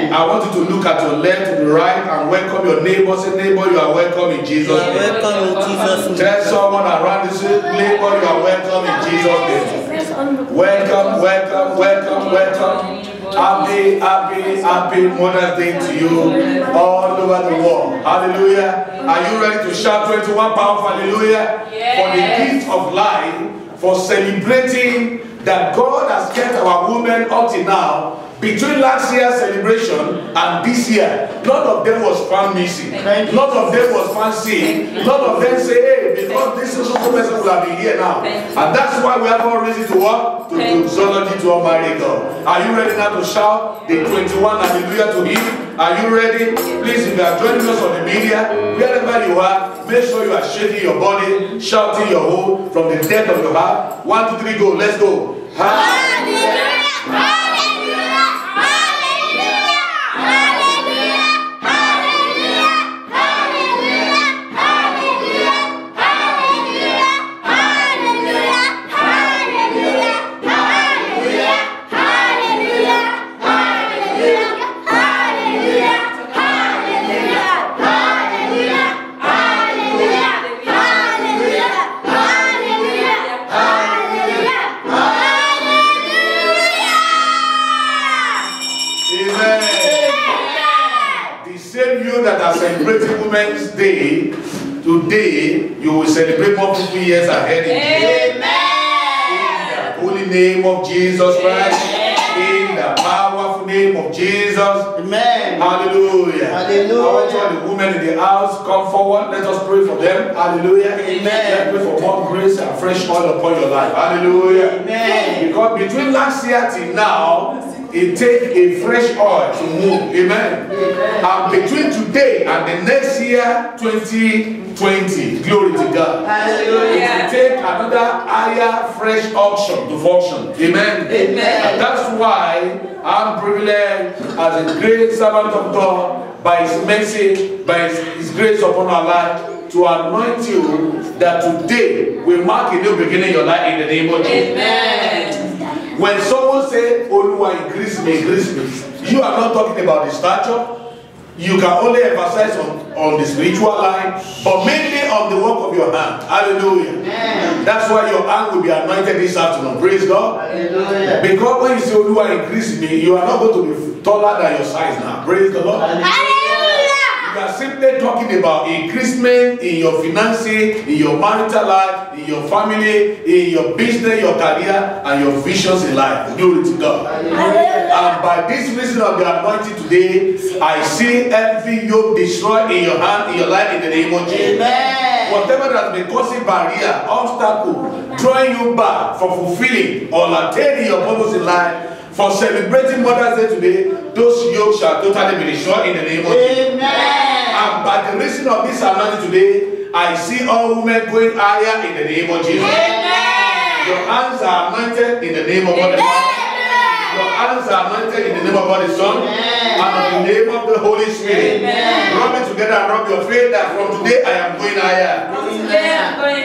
Amen. I want you to look at your left to the right and welcome your neighbor. Say, neighbor, you are welcome in Jesus' name. Welcome in Jesus' name. Tell someone around this neighbor, you are welcome in Jesus' name. Welcome, welcome, welcome, welcome. Happy, happy, happy Mother's Day to you all over the world. Hallelujah. Are you ready to shout 21 powerful hallelujah? Yes. For the gift of life, for celebrating that God has kept our women up till now. Between last year's celebration and this year, none of them was found missing. None of them was found sick. None of them say, hey, because this is so person will have been here now. And that's why we have all reason to what? To do doxology to Almighty God. Are you ready now to shout the 21 hallelujah to Him? Are you ready? Please, if you are joining us on the media, wherever you are, make sure you are shaking your body, shouting your whole from the depth of your heart. 1, 2, 3, go. Let's go. Hallelujah. That are celebrating Women's Day, today you will celebrate more 50 years ahead in the holy name of Jesus Christ, in the powerful name of Jesus. Amen. Hallelujah. Hallelujah. I want all the women in the house come forward. Let us pray for them. Hallelujah. Amen. Let's pray for more grace and fresh oil upon your life. Hallelujah. Amen. Because between last year till now, it takes a fresh oil to move. Amen. And between today and the next year, 2020, glory to God. Hallelujah. It will take another higher, fresh option to function. Amen. Amen. And that's why I'm privileged as a great servant of God, by His mercy, by His grace upon our life, to anoint you that today will mark a new beginning in your life in the name of Jesus. Amen. When someone says, Oluwa, increase me, you are not talking about the stature. You can only emphasize on the spiritual line, but mainly on the work of your hand. Hallelujah. Amen. That's why your hand will be anointed this afternoon. Praise God. Hallelujah. Because when you say, Oluwa, increase me, you are not going to be taller than your size now. Praise the Lord. Hallelujah. You are simply talking about increasement in your finances, in your marital life, in your family, in your business, your career, and your visions in life. Glory to God. And by this reason of the anointing today, I see every yoke destroyed in your hand, in your life, in the name of Jesus. Amen. Whatever that has been causing barrier, obstacle, drawing you back from fulfilling or attaining your purpose in life, for celebrating Mother's Day today, those yokes shall totally be destroyed in the name of Jesus. Amen. And by the reason of this anointing today, I see all women going higher in the name of Jesus. Amen. Your hands are anointed in the name of God the Father. Your hands are anointed in the name of God the Son. Amen. And in the name of the Holy Spirit. Amen. Rub it together and rub your faith that from today I am going higher.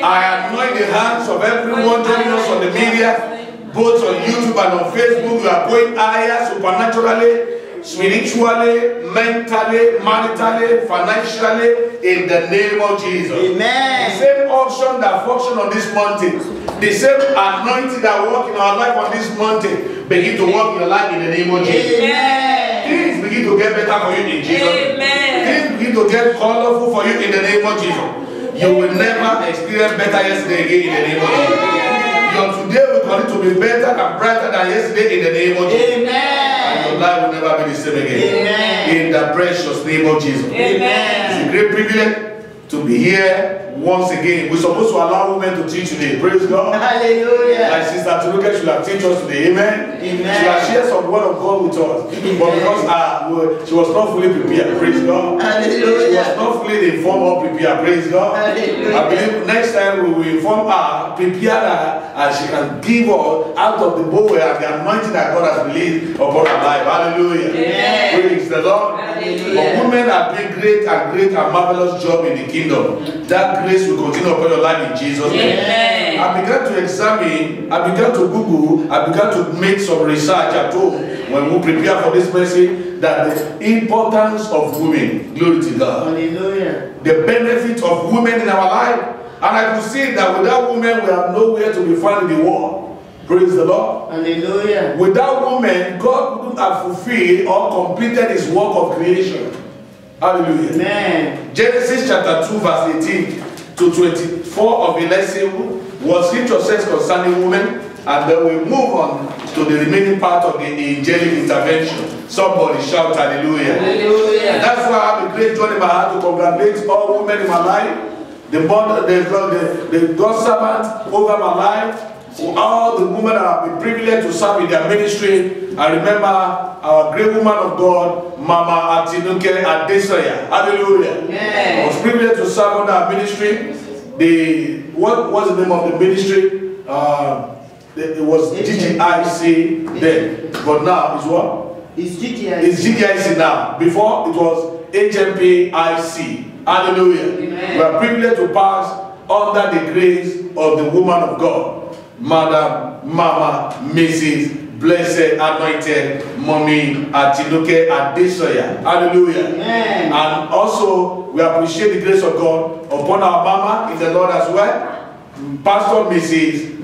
I anoint the hands of everyone joining us on the media, both on YouTube and on Facebook. You are going higher supernaturally, spiritually, mentally, maritally, financially, in the name of Jesus. Amen. The same option that function on this mountain, the same anointing that work in our life on this mountain, begin to work in your life in the name of Jesus. Amen. Things begin to get better for you in Jesus. Amen. Things begin to get colorful for you in the name of Jesus. You will never experience better yesterday again in the name of Jesus. Your today will continue to be better and brighter than yesterday in the name of Jesus. Amen. And your life will never be the same again. Amen. In the precious name of Jesus. Amen. It's a great privilege to be here once again. We're supposed to allow women to teach today. Praise God. Hallelujah. Like Sister Turuka should have teach us today. Amen. Amen. She has shared some word of God with us. Amen. But because she was not fully prepared. Praise God. Hallelujah. She was not fully informed or prepared. Praise God. Hallelujah. I believe next time we will inform her, prepare her, and she can give us out of the bowl and the anointing that God has released upon her life. Hallelujah. Amen. Praise the Lord. Hallelujah. But women are are doing great and marvelous job in the kingdom. That grace will continue upon your life in Jesus' name. I began to examine, I began to Google, I began to make some research at home when we prepare for this message, that the importance of women, glory to God. Hallelujah. The benefit of women in our life. And I could see that without women, we have nowhere to be found in the world. Praise the Lord. Hallelujah. Without women, God wouldn't have fulfilled or completed his work of creation. Hallelujah. Amen. Genesis chapter 2 verse 18 to 24 of the lesson, what scripture says concerning women, and then we move on to the remaining part of the angelic intervention. Somebody shout hallelujah. Hallelujah. And that's why I have a great joy in my heart to congratulate all women in my life, the God servant over my life, for all the women that have been privileged to serve in their ministry. I remember our great woman of God, Mama Atinuke Adesoya. Hallelujah. Yeah. I was privileged to serve under our ministry. What was the name of the ministry? It was GGIC then, but now it's what? It's GGIC. It's GGIC now. Before it was HMPIC. Hallelujah. Amen. We are privileged to pass under the grace of the woman of God, Madam, Mama, Mrs. Blessed, Anointed, Mommy Atinuke Adesoya. Hallelujah. Amen. And also, we appreciate the grace of God upon our Mama in the Lord as well, Pastor Mrs.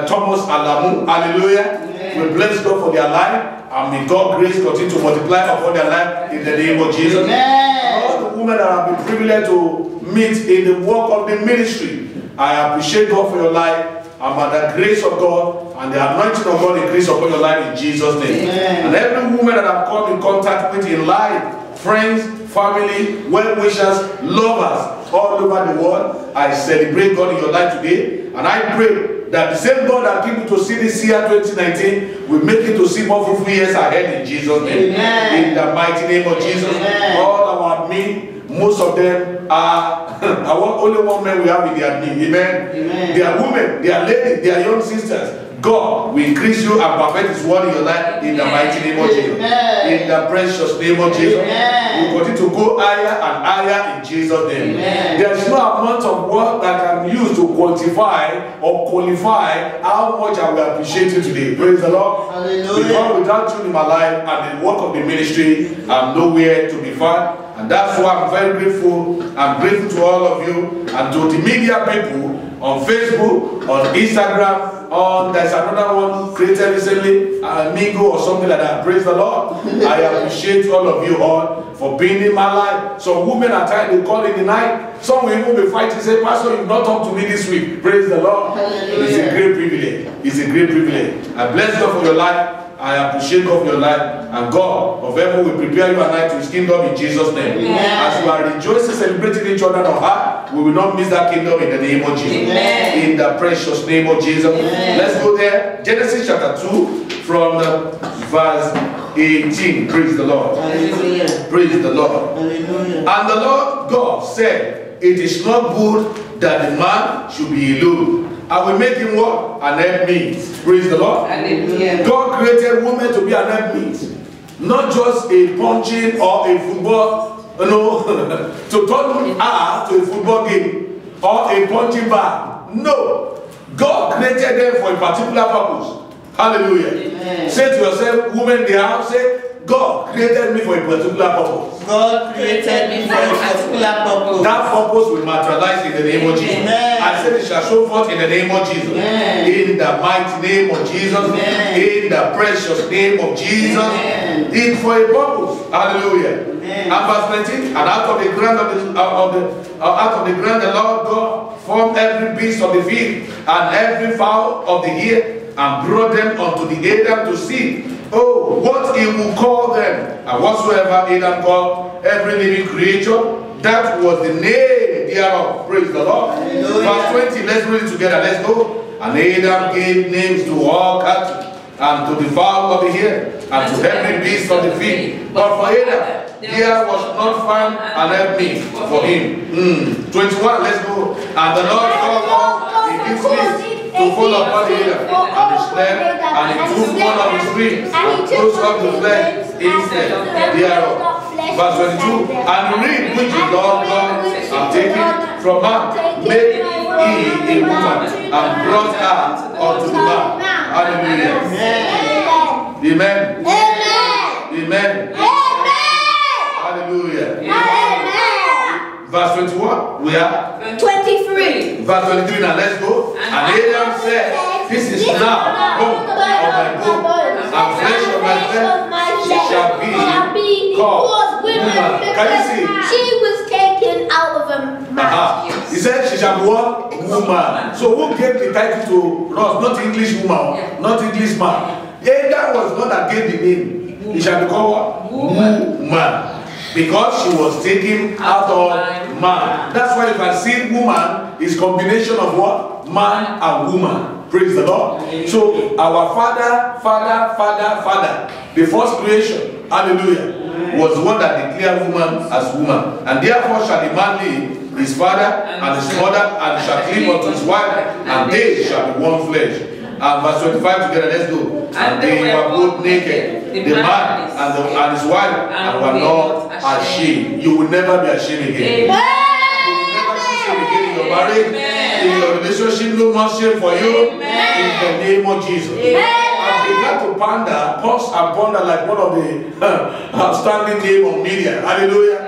Thomas Alamu. Hallelujah. Amen. We bless God for their life. And may God's grace continue to multiply upon their life in the name of Jesus. Amen. All the women that have been privileged to meet in the work of the ministry, I appreciate God for your life. And by the grace of God and the anointing of God increase upon your life in Jesus' name. Amen. And every woman that I've come in contact with in life, friends, family, well-wishers, lovers all over the world, I celebrate God in your life today. And I pray that the same God that keep you to see this year 2019 will make you to see more fruitful years ahead in Jesus' name. Amen. In the mighty name of Jesus. Amen. All our admin, most of them are only one man we have in the admin. Amen. Amen. They are women, they are ladies, they are young sisters. God will increase you and perfect his word in your life in the mighty name of Jesus. Amen. In the precious name of Jesus. Amen. We continue to go higher and higher in Jesus' name. Amen. There is no amount of work that can use to quantify or qualify how much I will appreciate you today. Praise the Lord. Hallelujah. Because without you in my life and the work of the ministry, I'm nowhere to be found. And that's why I'm very grateful. I'm grateful to all of you and to the media people on Facebook, on Instagram, there's another one created recently, Amigo or something like that. Praise the Lord. I appreciate all of you all for being in my life. Some women are tired, they call in the night. Some will even be fighting, say, Pastor, you've not talked to me this week. Praise the Lord. Hallelujah. It's a great privilege. It's a great privilege. I bless God for your life. I appreciate God for your life, and God of heaven will prepare you and I to his kingdom in Jesus' name. Amen. As we are rejoicing, celebrating each other on heart, we will not miss that kingdom in the name of Jesus. Amen. In the precious name of Jesus. Amen. Let's go there. Genesis chapter 2 from verse 18. Praise the Lord. Hallelujah. Praise the Lord. Hallelujah. And the Lord God said, it is not good that the man should be alone. I will make him what? An helpmeet. Praise the Lord. Hallelujah. God created women to be an helpmeet. Not just a punching or a football, to turn her to a football game or a punching bag. No. God created them for a particular purpose. Hallelujah. Amen. Say to yourself, women in the house, say, God created me for a particular purpose. God created me for a particular purpose. That purpose will materialize in the name of Jesus. Amen. I said it shall show forth in the name of Jesus. Amen. In the mighty name of Jesus. Amen. In the precious name of Jesus. Amen. It's for a purpose. Hallelujah. Amen. And verse 19. And out of the ground the Lord God formed every beast of the field and every fowl of the air and brought them unto the Adam to see. Oh, what he will call them. And whatsoever Adam called every living creature, that was the name thereof. Praise the Lord. Hallelujah. Verse 20, let's read it together. Let's go. And Adam gave names to all cattle, and to the fowl of the air, and to every beast of the field. But for Adam, there was not found an helpmeet for him. 21, let's go. And the Lord God he gives me to fall upon the Adam, and he slept, and he took one of his ribs, and closed up the flesh instead thereof. Verse 22. And read which the Lord God have taken from man, made he a woman, and brought her unto the man. Hallelujah. Amen. Amen. Hallelujah. Verse 21. We are 23. Verse 23. Now let's go. And Adam said, this is now bone of my bone, and flesh of my flesh shall be called woman. Can you see? She was taken out of a man. He said she shall be what? Woman. So who gave the title to us? Not English woman, not English man. Adam was not that gave the name. He shall be called what? Woman. Because she was taken out of man. That's why you can see woman is combination of what? Man and woman. Praise the Lord. So our father, the first creation, hallelujah, was the one that declared woman as woman. And therefore shall the man leave his father and his mother, and shall cleave unto his wife, and they shall be one flesh. And verse 25 together, let's go. And they were both naked, the man and his wife, and were not ashamed. You will never be ashamed again. You will never see shame again in your marriage, in your relationship. No more shame for you. In the name of Jesus. I began to pause and ponder like one of the outstanding name of media. Hallelujah. I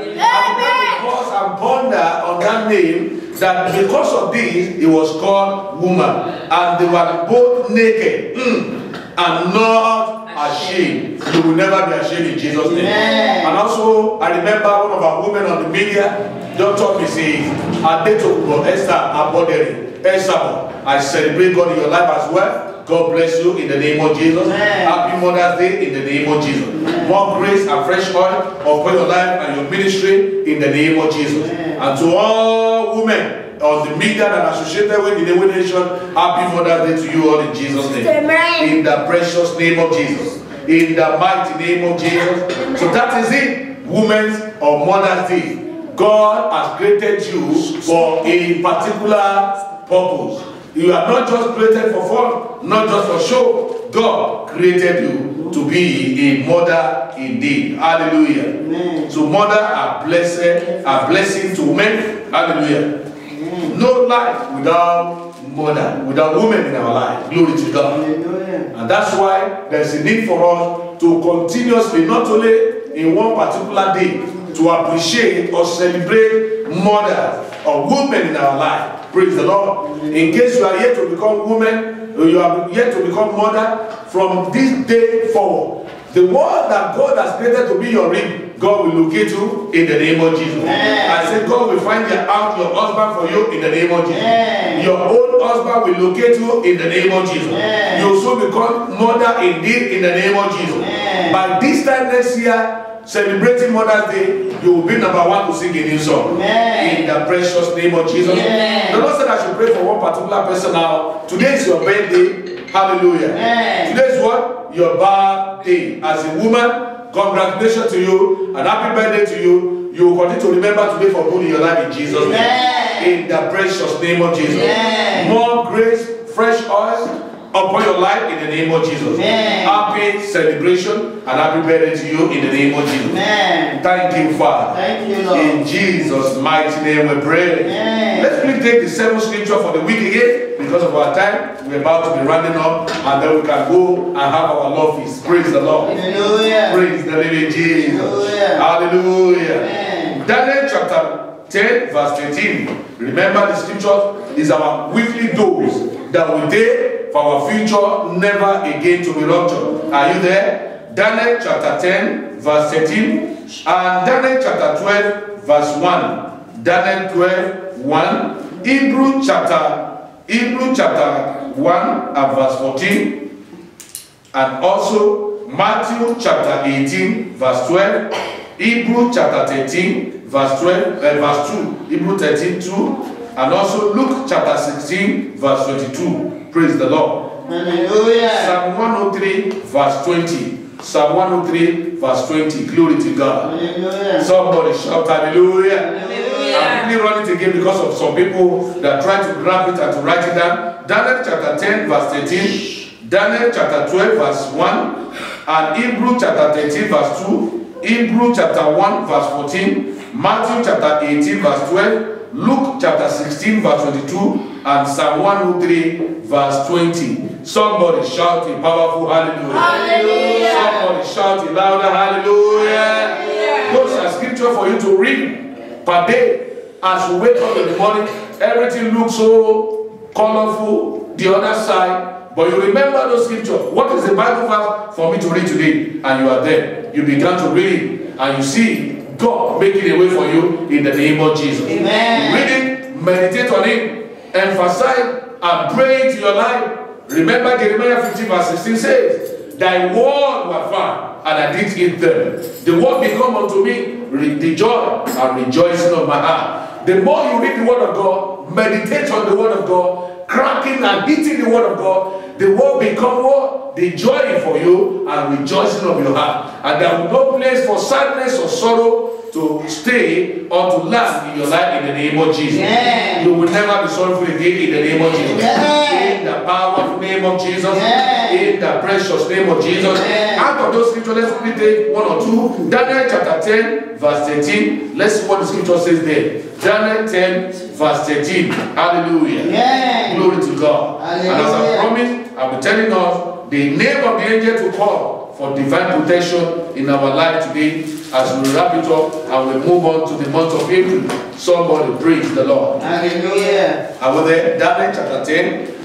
began to pause and ponder on that name, that because of this, it was called woman. And they were both naked and not ashamed. You will never be ashamed in Jesus' name. And also, I remember one of our women on the media, Dr. Mrs. Adetokubo Esther Aboderi. Esther, I celebrate God in your life as well. God bless you in the name of Jesus. Happy Mother's Day in the name of Jesus. More grace and fresh oil upon your life and your ministry in the name of Jesus. And to all women on the media that are associated with the Ewe Nation, happy Mother's Day to you all in Jesus' name. In the precious name of Jesus. In the mighty name of Jesus. So that is it. Women's or Mother's Day. God has created you for a particular purpose. You are not just created for fun, not just for show. God created you to be a mother indeed. Hallelujah. Amen. So mother are blessing to men. Hallelujah. Amen. No life without mother, without women in our life. Glory to God. Hallelujah. And that's why there's a need for us to continuously, not only in one particular day, to appreciate or celebrate mothers or women in our life. Praise the Lord. In case you are yet to become woman, or you are yet to become mother, from this day forward, the word that God has created to be your ring, God will locate you in the name of Jesus. I said God will find out your husband for you in the name of Jesus. Your own husband will locate you in the name of Jesus. You will soon become mother indeed in the name of Jesus. By this time next year, celebrating Mother's Day, you will be number one to sing a new song. Amen. In the precious name of Jesus. Amen. The Lord said I should pray for one particular person now. Today is your birthday. Hallelujah. Amen. Today is what? Your birthday. As a woman, congratulations to you and happy birthday to you. You will continue to remember today for good in your life in Jesus' name. In the precious name of Jesus. Amen. More grace, fresh oil upon your life in the name of Jesus. Amen. Happy celebration and happy birthday to you in the name of Jesus. Amen. Thank you, Father. Thank you, Lord. In Jesus' mighty name we pray. Amen. Let's please take the seventh scripture for the week again. Because of our time, we're about to be rounding up, and then we can go and have our love feast. Praise the Lord. Hallelujah. Praise the living Jesus. Hallelujah. Hallelujah. Amen. Daniel chapter 10 verse 13. Remember the scripture is our weekly dose that we take for our future never again to be ruptured. Are you there? Daniel chapter 10 verse 13 and Daniel chapter 12 verse 1. Daniel 12 1. Hebrew chapter 1 and verse 14. And also Matthew chapter 18 verse 12. Hebrew chapter 13 verse 12 verse 2. Hebrew 13 2. And also Luke chapter 16 verse 22. Praise the Lord. Hallelujah. Psalm 103 verse 20. Psalm 103 verse 20. Glory to God. Hallelujah. Somebody shout hallelujah. Hallelujah. I'm really running it again because of some people that try to grab it and to write it down. Daniel chapter 10 verse 13. Daniel chapter 12 verse 1. And Hebrew chapter 13 verse 2. Hebrew chapter 1 verse 14, Matthew chapter 18 verse 12, Luke chapter 16 verse 22, and Psalm 103 verse 20. Somebody shout a powerful hallelujah. Hallelujah. Somebody shout a louder hallelujah. Those are scripture for you to read per day. As you wake up in the morning, everything looks so colorful, the other side, but you remember those scriptures. What is the Bible verse for me to read today? And you are there. You began to read, and you see God making a way for you in the name of Jesus. Amen. Read it, meditate on it, emphasize and pray into your life. Remember Jeremiah 15 verse 16 says, thy word were found, and I did eat them. The word become unto me the joy and rejoicing of my heart. The more you read the word of God, meditate on the word of God, cracking and eating the word of God, the word become what? The joy for you and rejoicing of your heart. And there will be no place for sadness or sorrow to stay or to last in your life in the name of Jesus. Yeah. You will never be sorrowful again in the name of Jesus. Yeah. In the powerful name of Jesus. Yeah. In the precious name of Jesus. Yeah. Out of those scriptures, let's quickly take one or two. Daniel chapter 10 verse 13. Let's see what the scripture says there. Daniel 10 verse 13. Hallelujah. Yeah. Glory to God. Hallelujah. And as I promised, I'll be telling us the name of the angel to call for divine protection in our life today as we wrap it up and we move on to the month of April. Somebody praise the Lord. Hallelujah. I was there, Daniel chapter 10